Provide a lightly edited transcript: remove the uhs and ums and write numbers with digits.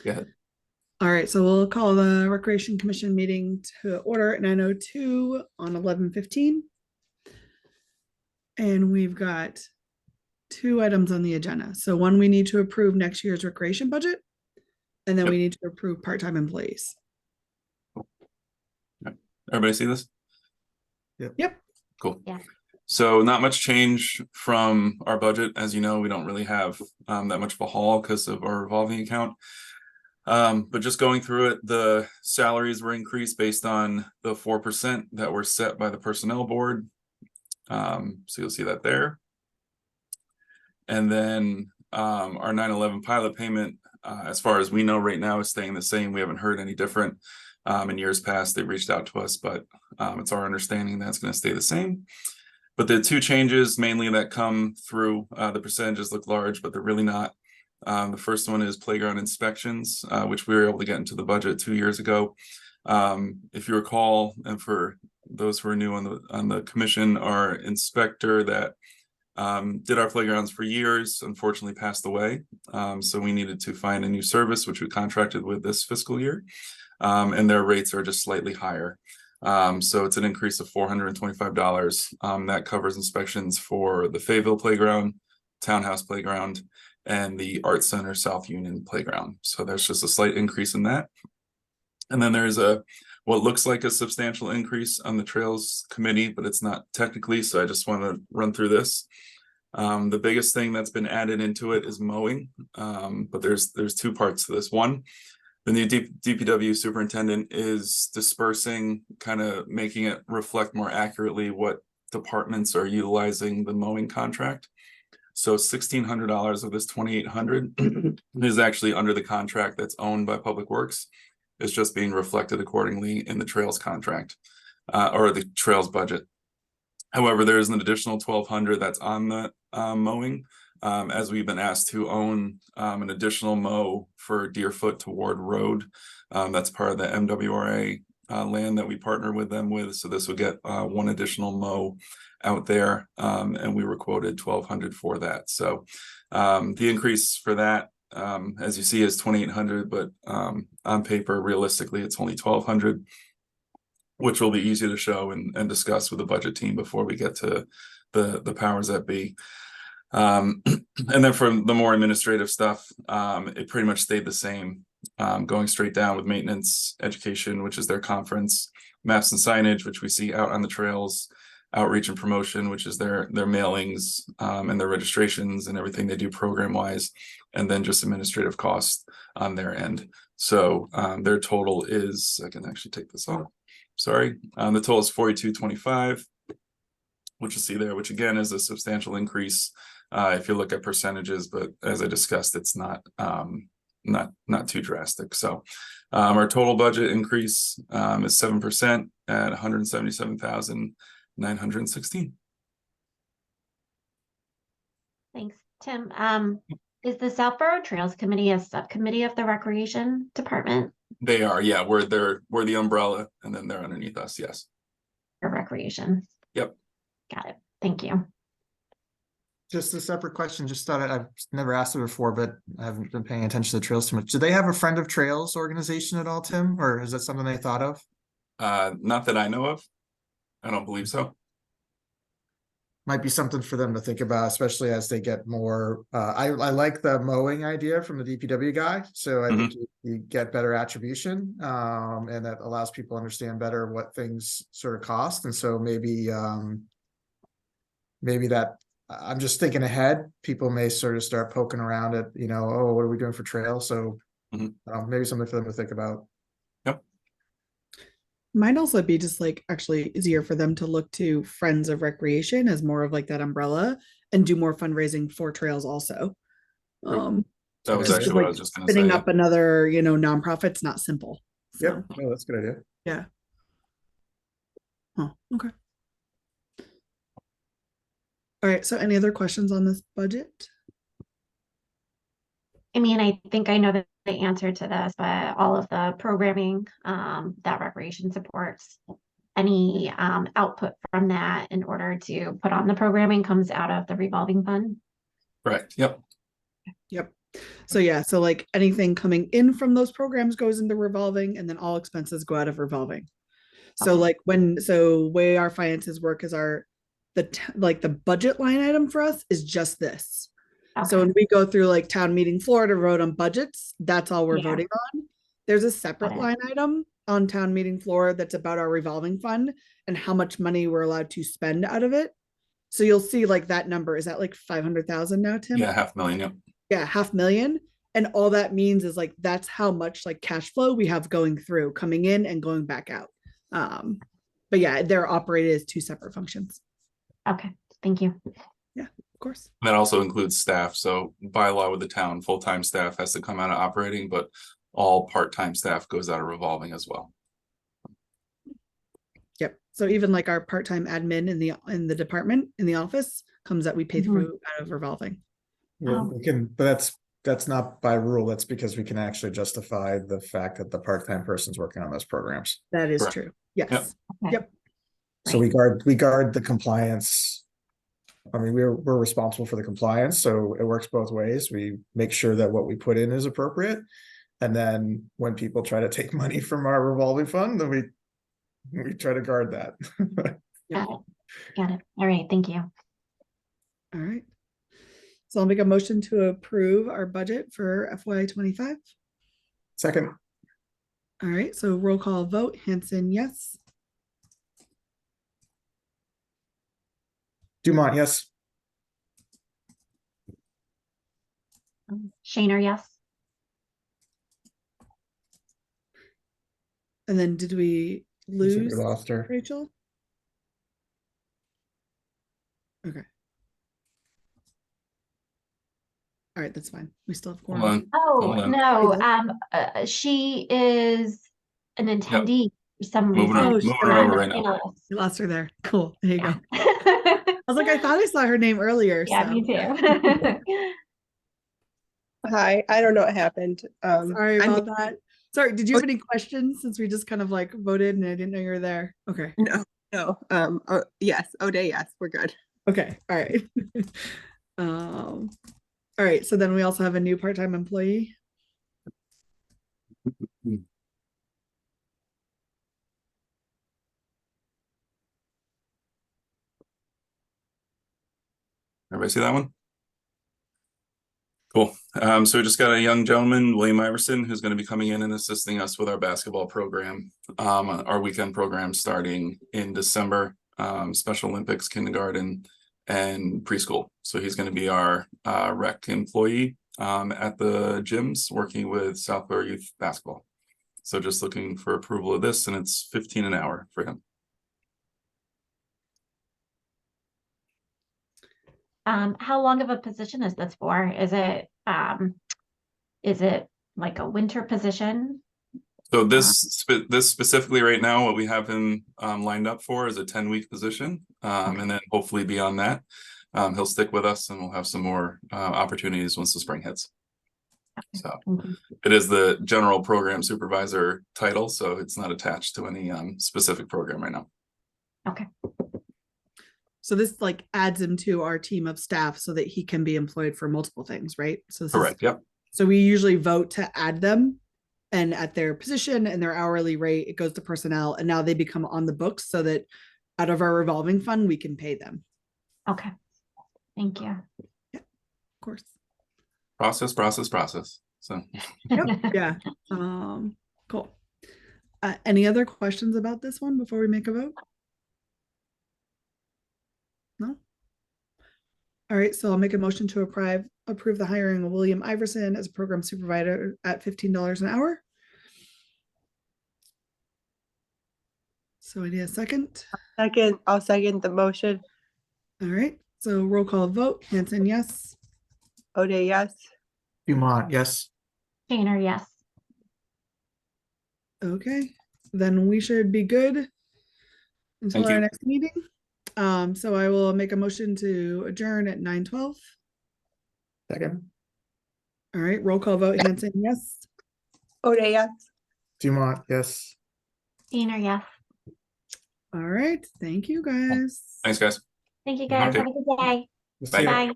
Go ahead. All right, so we'll call the Recreation Commission meeting to order at 9:02 on 11/15. And we've got two items on the agenda. So one, we need to approve next year's recreation budget, and then Yep. we need to approve part-time employees. Everybody see this? Yep. Cool. Yeah. So not much change from our budget. As you know, we don't really have that much of a haul because of our revolving account. But just going through it, the salaries were increased based on the 4% that were set by the personnel board. So you'll see that there. And then our 9/11 pilot payment, as far as we know right now, is staying the same. We haven't heard any different. In years past, they reached out to us, but it's our understanding that's going to stay the same. But the two changes mainly that come through, the percentages look large, but they're really not. The first one is playground inspections, which we were able to get into the budget 2 years ago. If you recall, and for those who are new on the commission, our inspector that did our playgrounds for years unfortunately passed away. So we needed to find a new service, which we contracted with this fiscal year. And their rates are just slightly higher. So it's an increase of $425. That covers inspections for the Fayetteville Playground, Townhouse Playground, and the Art Center South Union Playground. So there's just a slight increase in that. And then there's what looks like a substantial increase on the Trails Committee, but it's not technically, so I just want to run through this. The biggest thing that's been added into it is mowing, but there's two parts to this. One, the new DPW superintendent is dispersing, kind of making it reflect more accurately what departments are utilizing the mowing contract. So $1,600 of this $2,800 is actually under the contract that's owned by Public Works. It's just being reflected accordingly in the Trails contract, or the Trails budget. However, there is an additional $1,200 that's on the mowing, as we've been asked to own an additional mow for Deerfoot to Ward Road. That's part of the MWRA land that we partner with them with. So this would get one additional mow out there, and we were quoted $1,200 for that. So the increase for that, as you see, is $2,800, but on paper, realistically, it's only $1,200, which will be easy to show and discuss with the budget team before we get to the powers that be. And then from the more administrative stuff, it pretty much stayed the same, going straight down with maintenance, education, which is their conference, maps and signage, which we see out on the trails, outreach and promotion, which is their mailings, and their registrations and everything they do program wise, and then just administrative costs on their end. So their total is, I can actually take this off. Sorry, the total is $42.25, which you see there, which again is a substantial increase if you look at percentages, but as I discussed, it's not too drastic. So our total budget increase is 7% at $177,916. Thanks, Tim. Is the Southborough Trails Committee a subcommittee of the Recreation Department? They are, yeah. We're the umbrella, and then they're underneath us. Yes. For recreation. Yep. Got it. Thank you. Just a separate question. Just thought I've never asked it before, but I haven't been paying attention to Trails too much. Do they have a Friend of Trails organization at all, Tim, or is that something they thought of? Not that I know of. I don't believe so. Might be something for them to think about, especially as they get more. I like the mowing idea from the DPW guy, so I think you get better attribution, and that allows people to understand better what things sort of cost. And so maybe that, I'm just thinking ahead. People may sort of start poking around at, oh, what are we doing for trails? So maybe something for them to think about. Might also be just like actually easier for them to look to Friends of Recreation as more of like that umbrella and do more fundraising for trails also. That was just actually what I was just going to say. Spinning up another, nonprofit's not simple. So. Yep. Oh, that's a good idea. Yeah. Oh, okay. All right. So any other questions on this budget? I mean, I think I know the answer to this, but all of the programming that recreation supports, any output from that in order to put on the programming comes out of the revolving fund. Right. Yep. Yep. So yeah, so like anything coming in from those programs goes into revolving, and then all expenses go out of revolving. So Okay. like way our finances work is like the budget line item for us is just this. So Okay. when we go through like town meeting floor to vote on budgets, that's all we're Yeah. voting on. There's a separate Got it. line item on town meeting floor that's about our revolving fund and how much money we're allowed to spend out of it. So you'll see like that number is at like 500,000 now, Tim. Yeah, 500,000, yep. Yeah, 500,000. And all that means is like that's how much like cash flow we have going through, coming in and going back out. But yeah, they're operated as two separate functions. Okay, thank you. Of course. That also includes staff. So by law with the town, full-time staff has to come out of operating, but all part-time staff goes out of revolving as well. Yep. So even like our part-time admin in the department in the office comes that we pay through out of revolving. Yeah, Oh. we can, but that's not by rule. That's because we can actually justify the fact that the part-time person's working on those programs. That is Correct. true. Yes. Yep. Okay. Yep. So we guard the compliance. I mean, we're responsible for the compliance, so it works both ways. We make sure that what we put in is appropriate. And then when people try to take money from our revolving fund, then we try to guard that. Yep. Got it. All right, thank you. All right. So I'll make a motion to approve our budget for FY25. Second, All right. So roll call vote. Hanson, yes. Dumont, yes. Shaner, yes. And then did we I think we lose lost her. Rachel? Okay. All right, that's fine. We still have Hold quorum. on. Oh, Hold on. no, she is an attendee for some Moving her- reason. moving her I'm over a right now. panelist. You lost her there. Cool. There you go. Yeah. I was like, I thought I saw her name earlier. Yeah, so. me too. Hi, I don't know what happened. Sorry I'm- about that. Sorry, did you have any questions since we just kind of like voted and I didn't know you were there? Okay. No, yes, O'Day, yes, we're good. Okay. All right. All right. So then we also have a new part-time employee. Everybody see that one? Cool. So we just got a young gentleman, William Iverson, who's going to be coming in and assisting us with our basketball program, our weekend program starting in December, Special Olympics, kindergarten, and preschool. So he's going to be our rec employee at the gyms working with Southborough Youth Basketball. So just looking for approval of this, and it's 15 an hour for him. How long of a position is this for? Is it like a winter position? So this specifically right now, what we have him lined up for is a 10-week position. And then hopefully beyond that, he'll stick with us and we'll have some more opportunities once the spring hits. So it is the general program supervisor title, so it's not attached to any specific program right now. Okay. So this like adds him to our team of staff so that he can be employed for multiple things, right? So this is- Correct. Yep. so we usually vote to add them, and at their position and their hourly rate, it goes to personnel, and now they become on the books so that out of our revolving fund, we can pay them. Okay. Thank you. Of course. Process. So Yeah. Cool. Any other questions about this one before we make a vote? No? All right, so I'll make a motion to approve the hiring of William Iverson as a program supervisor at $15 an hour. So I need a second. I'll second the motion. All right, so roll call vote. Hanson, yes. O'Day, yes. Dumont, yes. Shaner, yes. Okay, then we should be good until Thank our you. next meeting. So I will make a motion to adjourn at 9:12. Second, All right, roll call vote. Hanson, yes. O'Day, yes. Dumont, yes. Shaner, yes. All right, thank you guys. thanks, guys. Thank you guys. Okay. Have a good day. We'll see you. Bye.